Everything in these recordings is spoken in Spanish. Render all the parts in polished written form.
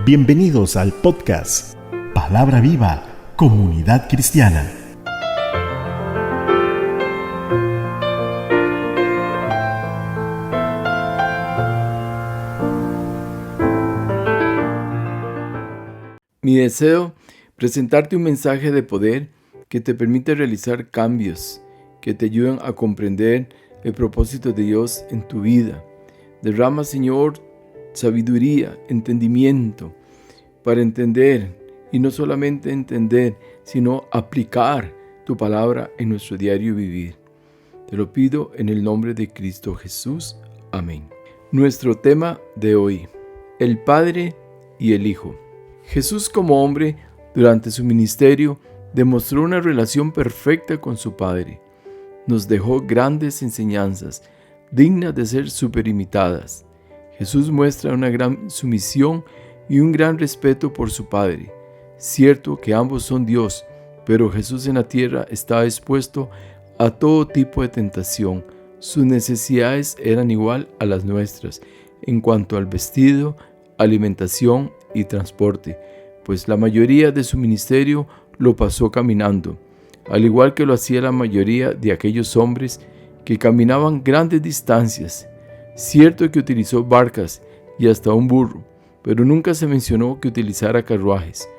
Bienvenidos al podcast Palabra Viva, Comunidad Cristiana. Mi deseo, presentarte un mensaje de poder que te permite realizar cambios que te ayuden a comprender el propósito de Dios en tu vida. Derrama, Señor, sabiduría, entendimiento para entender, y no solamente entender, sino aplicar tu palabra en nuestro diario vivir. Te lo pido en el nombre de Cristo Jesús. Amén. Nuestro tema de hoy: el Padre y el Hijo. Jesús, como hombre, durante su ministerio, demostró una relación perfecta con su Padre. Nos dejó grandes enseñanzas, dignas de ser superimitadas. Jesús muestra una gran sumisión y un gran respeto por su Padre. Cierto que ambos son Dios, pero Jesús en la tierra estaba expuesto a todo tipo de tentación. Sus necesidades eran igual a las nuestras en cuanto al vestido, alimentación y transporte, pues la mayoría de su ministerio lo pasó caminando, al igual que lo hacía la mayoría de aquellos hombres que caminaban grandes distancias. Cierto que utilizó barcas y hasta un burro, pero nunca se mencionó que utilizara carruajes,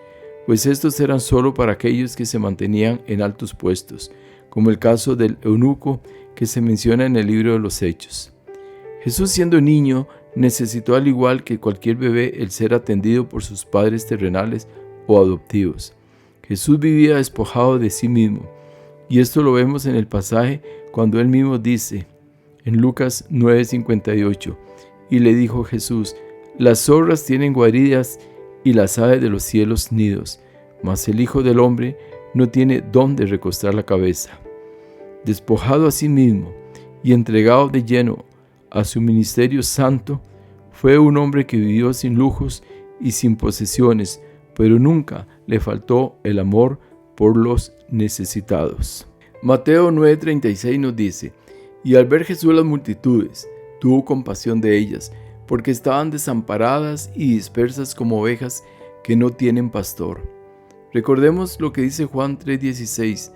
pues estos eran solo para aquellos que se mantenían en altos puestos, como el caso del eunuco que se menciona en el libro de los Hechos. Jesús, siendo niño, necesitó, al igual que cualquier bebé, el ser atendido por sus padres terrenales o adoptivos. Jesús vivía despojado de sí mismo, y esto lo vemos en el pasaje cuando él mismo dice, en Lucas 9:58, y le dijo Jesús: las zorras tienen guaridas y las aves de los cielos nidos, mas el Hijo del Hombre no tiene dónde recostar la cabeza. Despojado a sí mismo y entregado de lleno a su ministerio santo, fue un hombre que vivió sin lujos y sin posesiones, pero nunca le faltó el amor por los necesitados. Mateo 9:36 nos dice: y al ver Jesús las multitudes, tuvo compasión de ellas, porque estaban desamparadas y dispersas como ovejas que no tienen pastor. Recordemos lo que dice Juan 3:16,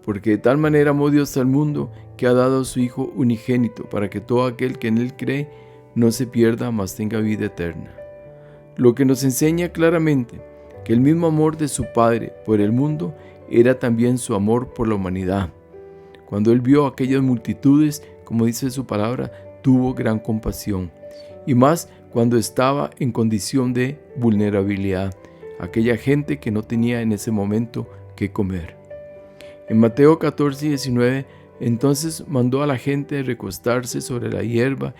porque de tal manera amó Dios al mundo, que ha dado a su Hijo unigénito, para que todo aquel que en él cree no se pierda, mas tenga vida eterna. Lo que nos enseña claramente que el mismo amor de su Padre por el mundo era también su amor por la humanidad. Cuando él vio a aquellas multitudes, como dice su palabra, tuvo gran compasión, y más cuando estaba en condición de vulnerabilidad, aquella gente que no tenía en ese momento qué comer. En Mateo 14:19, entonces mandó a la gente recostarse sobre la hierba,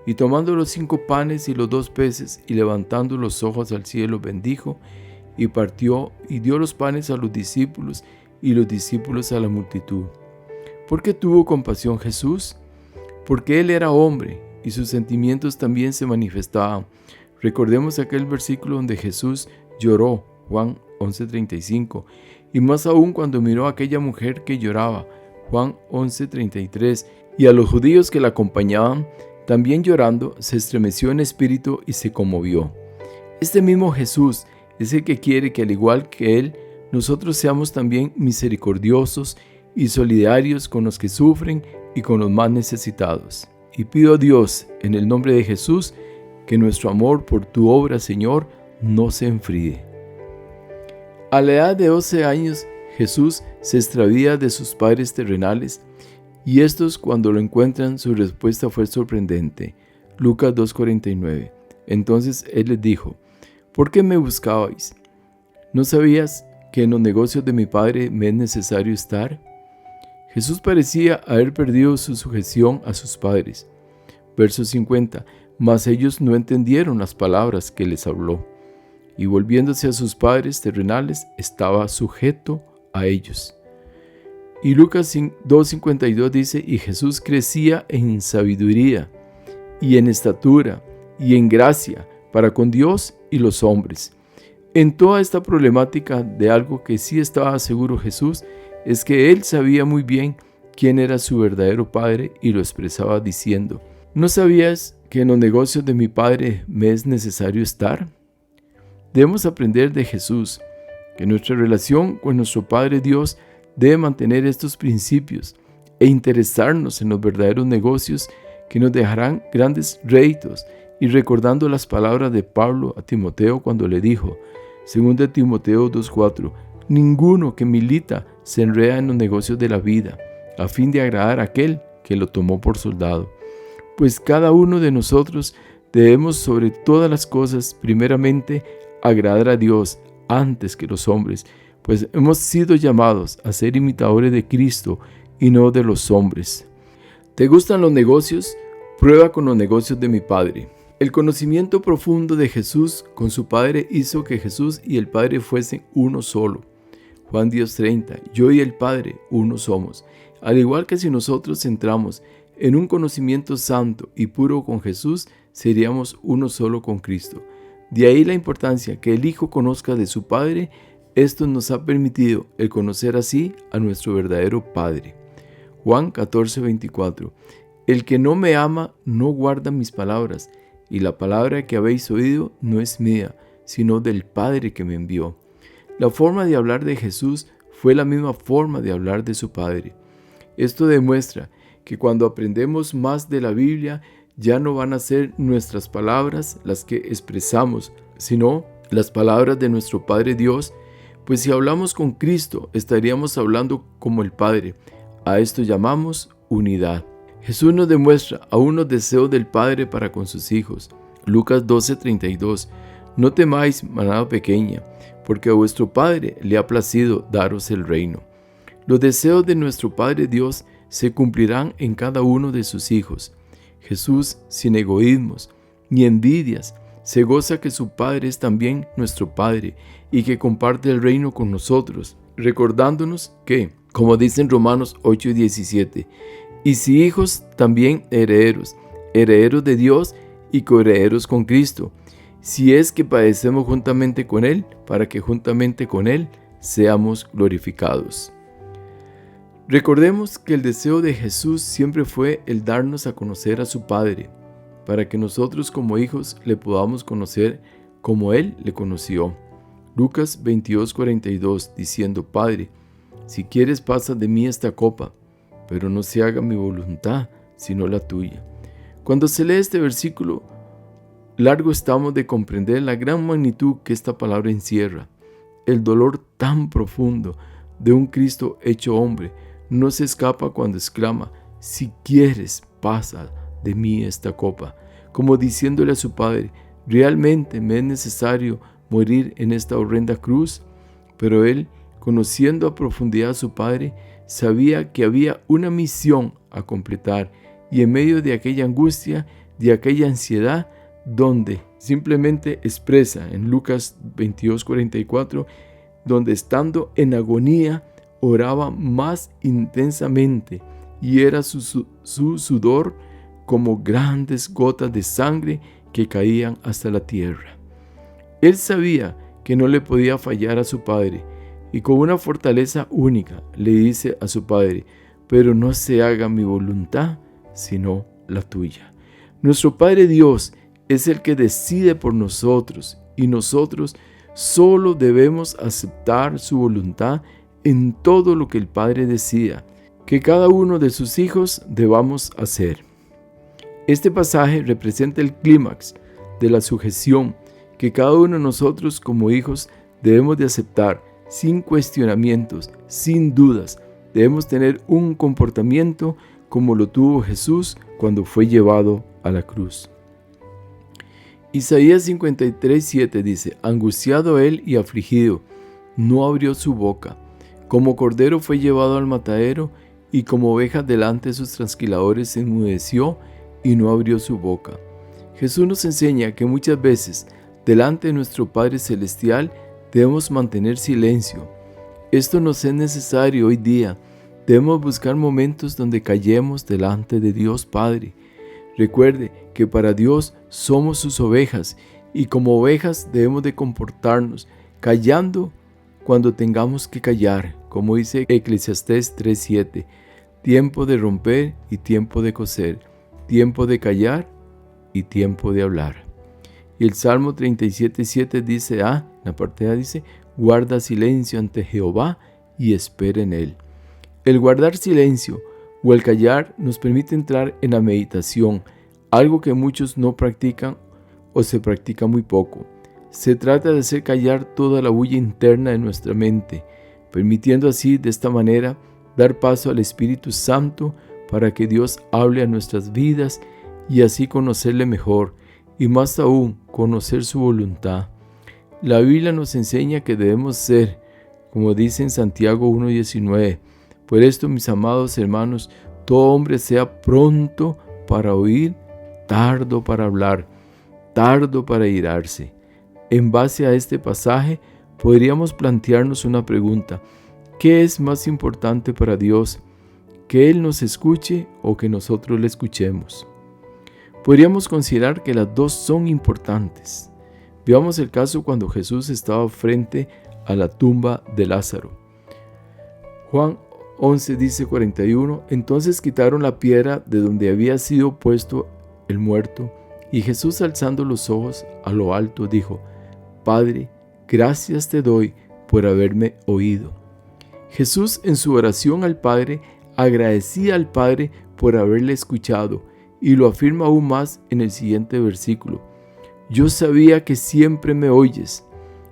y tomando los 5 panes y los 2 peces, y levantando los ojos al cielo, bendijo, y partió, y dio los panes a los discípulos, y los discípulos a la multitud. ¿Por qué tuvo compasión Jesús? Porque él era hombre, y sus sentimientos también se manifestaban. Recordemos aquel versículo donde Jesús lloró, Juan 11:35, y más aún cuando miró a aquella mujer que lloraba, Juan 11:33, y a los judíos que la acompañaban, también llorando, se estremeció en espíritu y se conmovió. Este mismo Jesús es el que quiere que, al igual que él, nosotros seamos también misericordiosos y solidarios con los que sufren y con los más necesitados. Y pido a Dios, en el nombre de Jesús, que nuestro amor por tu obra, Señor, no se enfríe. A la edad de 12 años, Jesús se extravía de sus padres terrenales, y estos, cuando lo encuentran, su respuesta fue sorprendente. Lucas 2:49. Entonces él les dijo: ¿por qué me buscabais? ¿No sabías que en los negocios de mi Padre me es necesario estar? Jesús parecía haber perdido su sujeción a sus padres. Verso 50. Mas ellos no entendieron las palabras que les habló, y volviéndose a sus padres terrenales, estaba sujeto a ellos. Y Lucas 2:52 dice: y Jesús crecía en sabiduría, y en estatura, y en gracia, para con Dios y los hombres. En toda esta problemática, de algo que sí estaba seguro Jesús, es que él sabía muy bien quién era su verdadero Padre, y lo expresaba diciendo: ¿no sabías que en los negocios de mi Padre me es necesario estar? Debemos aprender de Jesús que nuestra relación con nuestro Padre Dios debe mantener estos principios e interesarnos en los verdaderos negocios que nos dejarán grandes réditos, y recordando las palabras de Pablo a Timoteo cuando le dijo, 2 Timoteo 2:4, ninguno que milita se enreda en los negocios de la vida, a fin de agradar a aquel que lo tomó por soldado. Pues cada uno de nosotros debemos sobre todas las cosas primeramente agradar a Dios antes que los hombres, pues hemos sido llamados a ser imitadores de Cristo y no de los hombres. ¿Te gustan los negocios? Prueba con los negocios de mi Padre. El conocimiento profundo de Jesús con su Padre hizo que Jesús y el Padre fuesen uno solo. Juan 10:30, yo y el Padre uno somos. Al igual que si nosotros entramos en un conocimiento santo y puro con Jesús, seríamos uno solo con Cristo. De ahí la importancia que el Hijo conozca de su Padre. Esto nos ha permitido el conocer así a nuestro verdadero Padre. Juan 14:24, el que no me ama no guarda mis palabras, y la palabra que habéis oído no es mía, sino del Padre que me envió. La forma de hablar de Jesús fue la misma forma de hablar de su Padre. Esto demuestra que cuando aprendemos más de la Biblia, ya no van a ser nuestras palabras las que expresamos, sino las palabras de nuestro Padre Dios, pues si hablamos con Cristo, estaríamos hablando como el Padre. A esto llamamos unidad. Jesús nos demuestra aún los deseos del Padre para con sus hijos. Lucas 12:32, no temáis, manada pequeña, porque a vuestro Padre le ha placido daros el reino. Los deseos de nuestro Padre Dios se cumplirán en cada uno de sus hijos. Jesús, sin egoísmos ni envidias, se goza que su Padre es también nuestro Padre y que comparte el reino con nosotros, recordándonos que, como dice en Romanos 8:17, y si hijos, también herederos, herederos de Dios y coherederos con Cristo, si es que padecemos juntamente con Él, para que juntamente con Él seamos glorificados. Recordemos que el deseo de Jesús siempre fue el darnos a conocer a su Padre, para que nosotros como hijos le podamos conocer como Él le conoció. Lucas 22:42, diciendo, Padre, si quieres pasa de mí esta copa, pero no se haga mi voluntad, sino la tuya. Cuando se lee este versículo, largo estamos de comprender la gran magnitud que esta palabra encierra. El dolor tan profundo de un Cristo hecho hombre no se escapa cuando exclama, si quieres, pasa de mí esta copa, como diciéndole a su Padre, realmente me es necesario morir en esta horrenda cruz. Pero él, conociendo a profundidad a su Padre, sabía que había una misión a completar, y en medio de aquella angustia, de aquella ansiedad, donde simplemente expresa en Lucas 22:44, donde estando en agonía, oraba más intensamente, y era su sudor como grandes gotas de sangre que caían hasta la tierra. Él sabía que no le podía fallar a su Padre, y con una fortaleza única le dice a su Padre, pero no se haga mi voluntad, sino la tuya. Nuestro Padre Dios es el que decide por nosotros, y nosotros solo debemos aceptar su voluntad en todo lo que el Padre decida que cada uno de sus hijos debamos hacer. Este pasaje representa el clímax de la sujeción que cada uno de nosotros como hijos debemos de aceptar sin cuestionamientos, sin dudas. Debemos tener un comportamiento como lo tuvo Jesús cuando fue llevado a la cruz. Isaías 53:7 dice, angustiado él y afligido, no abrió su boca. Como cordero fue llevado al matadero, y como oveja delante de sus trasquiladores se enmudeció y no abrió su boca. Jesús nos enseña que muchas veces, delante de nuestro Padre Celestial, debemos mantener silencio. Esto nos es necesario hoy día. Debemos buscar momentos donde callemos delante de Dios Padre. Recuerde que para Dios somos sus ovejas, y como ovejas debemos de comportarnos, callando cuando tengamos que callar, como dice Eclesiastés 3:7, tiempo de romper y tiempo de coser, tiempo de callar y tiempo de hablar. Y el Salmo 37:7 dice, la parte A dice, guarda silencio ante Jehová y espera en él. El guardar silencio o el callar nos permite entrar en la meditación, algo que muchos no practican o se practica muy poco. Se trata de hacer callar toda la bulla interna de nuestra mente, permitiendo así de esta manera dar paso al Espíritu Santo para que Dios hable a nuestras vidas y así conocerle mejor y más aún conocer su voluntad. La Biblia nos enseña que debemos ser, como dice en Santiago 1:19, por esto, mis amados hermanos, todo hombre sea pronto para oír, tardo para hablar, tardo para irarse. En base a este pasaje, podríamos plantearnos una pregunta: ¿qué es más importante para Dios? ¿Que Él nos escuche o que nosotros le escuchemos? Podríamos considerar que las dos son importantes. Veamos el caso cuando Jesús estaba frente a la tumba de Lázaro. Juan 11 dice 41, entonces quitaron la piedra de donde había sido puesto el muerto, y Jesús, alzando los ojos a lo alto, dijo, Padre, gracias te doy por haberme oído. Jesús, en su oración al Padre, agradecía al Padre por haberle escuchado, y lo afirma aún más en el siguiente versículo. Yo sabía que siempre me oyes,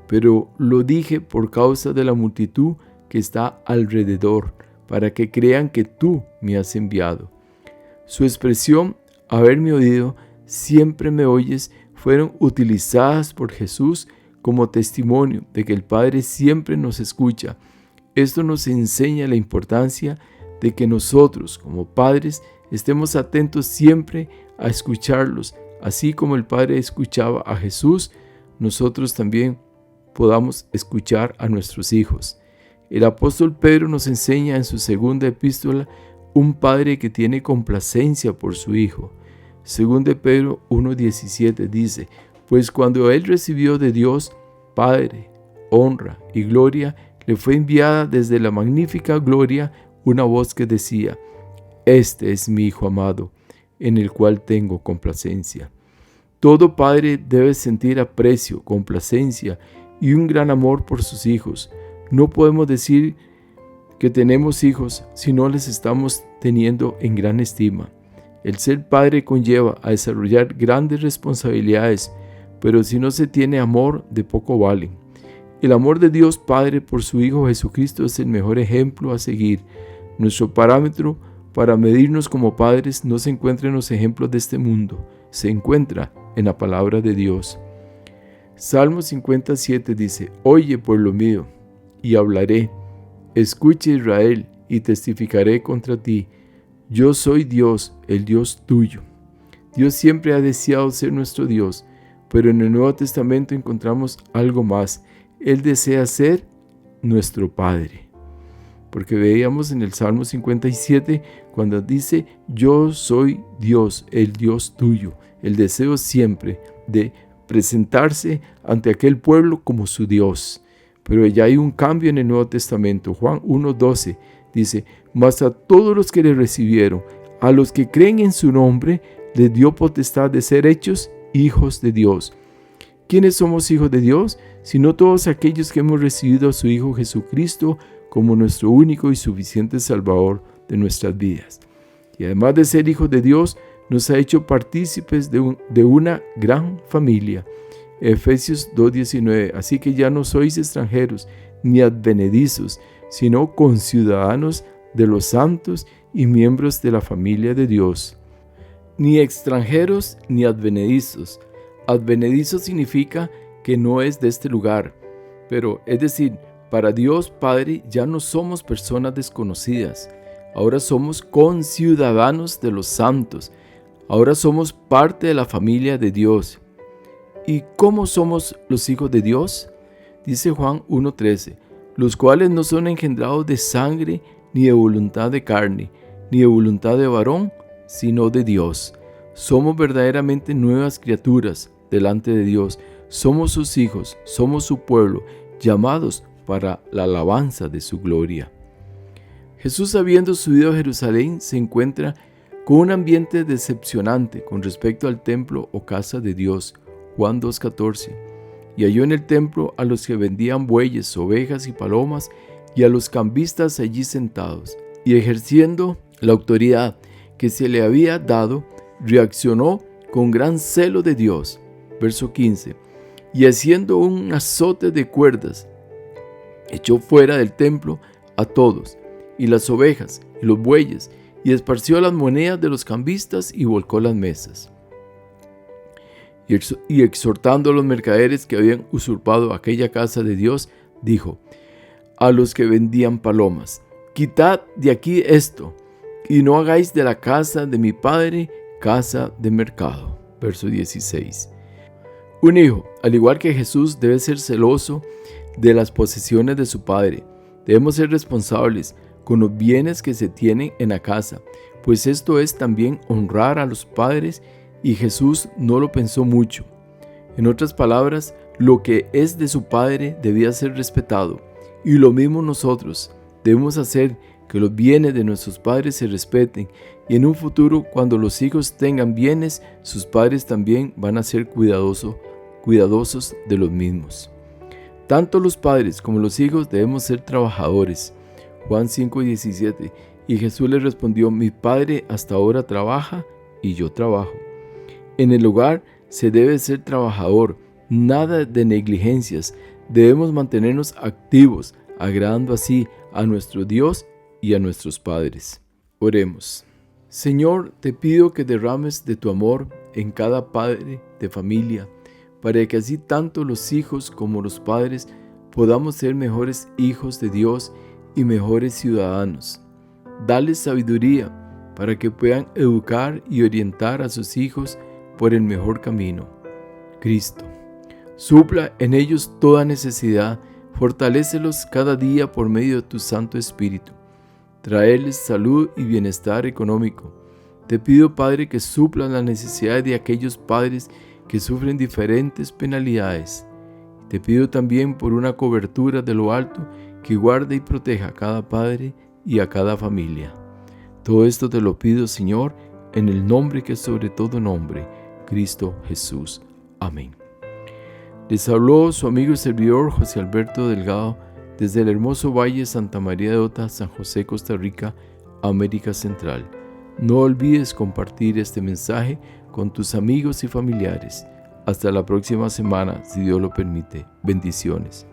pero lo dije por causa de la multitud que está alrededor, para que crean que tú me has enviado. Su expresión, haberme oído, siempre me oyes, fueron utilizadas por Jesús como testimonio de que el Padre siempre nos escucha. Esto nos enseña la importancia de que nosotros, como padres, estemos atentos siempre a escucharlos, así como el Padre escuchaba a Jesús, nosotros también podamos escuchar a nuestros hijos. El apóstol Pedro nos enseña en su segunda epístola un padre que tiene complacencia por su hijo. Segunda de Pedro 1:17 dice, pues cuando él recibió de Dios, Padre, honra y gloria, le fue enviada desde la magnífica gloria una voz que decía, este es mi Hijo amado, en el cual tengo complacencia. Todo padre debe sentir aprecio, complacencia y un gran amor por sus hijos. No podemos decir que tenemos hijos si no les estamos teniendo en gran estima. El ser padre conlleva a desarrollar grandes responsabilidades, pero si no se tiene amor, de poco valen. El amor de Dios Padre por su Hijo Jesucristo es el mejor ejemplo a seguir. Nuestro parámetro para medirnos como padres no se encuentra en los ejemplos de este mundo, se encuentra en la palabra de Dios. Salmo 57 dice, oye pueblo mío, y hablaré, escucha Israel, y testificaré contra ti. Yo soy Dios, el Dios tuyo. Dios siempre ha deseado ser nuestro Dios, pero en el Nuevo Testamento encontramos algo más. Él desea ser nuestro Padre. Porque veíamos en el Salmo 57 cuando dice, yo soy Dios, el Dios tuyo. El deseo siempre de presentarse ante aquel pueblo como su Dios. Pero ya hay un cambio en el Nuevo Testamento. Juan 1:12 dice, mas a todos los que le recibieron, a los que creen en su nombre, les dio potestad de ser hechos hijos de Dios. ¿Quiénes somos hijos de Dios? Sino todos aquellos que hemos recibido a su Hijo Jesucristo como nuestro único y suficiente Salvador de nuestras vidas. Y además de ser hijos de Dios, nos ha hecho partícipes de una gran familia. Efesios 2:19, así que ya no sois extranjeros ni advenedizos, sino conciudadanos de los santos y miembros de la familia de Dios. Ni extranjeros ni advenedizos. Advenedizo significa que no es de este lugar, pero es decir, para Dios Padre ya no somos personas desconocidas, ahora somos conciudadanos de los santos, ahora somos parte de la familia de Dios. ¿Y cómo somos los hijos de Dios? Dice Juan 1:13, los cuales no son engendrados de sangre, ni de voluntad de carne, ni de voluntad de varón, sino de Dios. Somos verdaderamente nuevas criaturas delante de Dios. Somos sus hijos, somos su pueblo, llamados para la alabanza de su gloria. Jesús, habiendo subido a Jerusalén, se encuentra con un ambiente decepcionante con respecto al templo o casa de Dios. Juan 2:14. Y halló en el templo a los que vendían bueyes, ovejas y palomas, y a los cambistas allí sentados. Y ejerciendo la autoridad que se le había dado, reaccionó con gran celo de Dios. Verso 15. Y haciendo un azote de cuerdas, echó fuera del templo a todos, y las ovejas, y los bueyes, y esparció las monedas de los cambistas, y volcó las mesas. Y exhortando a los mercaderes que habían usurpado aquella casa de Dios, dijo a los que vendían palomas: quitad de aquí esto, y no hagáis de la casa de mi padre casa de mercado. Verso 16. Un hijo, al igual que Jesús, debe ser celoso de las posesiones de su padre. Debemos ser responsables con los bienes que se tienen en la casa, pues esto es también honrar a los padres, y Jesús no lo pensó mucho. En otras palabras, lo que es de su padre debía ser respetado, y lo mismo nosotros debemos hacer que los bienes de nuestros padres se respeten, y en un futuro, cuando los hijos tengan bienes, sus padres también van a ser cuidadosos de los mismos. Tanto los padres como los hijos debemos ser trabajadores. Juan 5:17. Y Jesús le respondió: mi padre hasta ahora trabaja y yo trabajo. En el hogar se debe ser trabajador, nada de negligencias. Debemos mantenernos activos, agradando así a nuestro Dios y a nuestros padres. Oremos. Señor, te pido que derrames de tu amor en cada padre de familia, para que así tanto los hijos como los padres podamos ser mejores hijos de Dios y mejores ciudadanos. Dales sabiduría para que puedan educar y orientar a sus hijos por el mejor camino. Cristo, supla en ellos toda necesidad, fortalécelos cada día por medio de tu Santo Espíritu. Traerles salud y bienestar económico. Te pido, Padre, que suplan las necesidades de aquellos padres que sufren diferentes penalidades. Te pido también por una cobertura de lo alto que guarde y proteja a cada padre y a cada familia. Todo esto te lo pido, Señor, en el nombre que es sobre todo nombre, Cristo Jesús. Amén. Les habló su amigo y servidor José Alberto Delgado desde el hermoso Valle Santa María de Ota, San José, Costa Rica, América Central. No olvides compartir este mensaje con tus amigos y familiares. Hasta la próxima semana, si Dios lo permite. Bendiciones.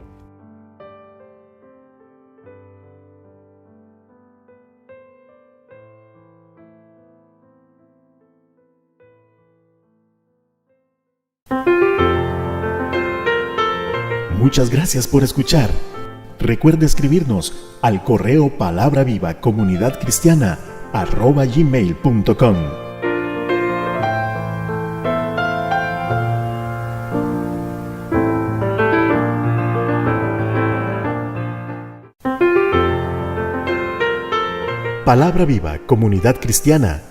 Muchas gracias por escuchar. Recuerda escribirnos al correo palabravivacomunidadcristiana@gmail.com. Palabra Viva, Comunidad Cristiana.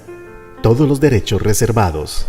Todos los derechos reservados.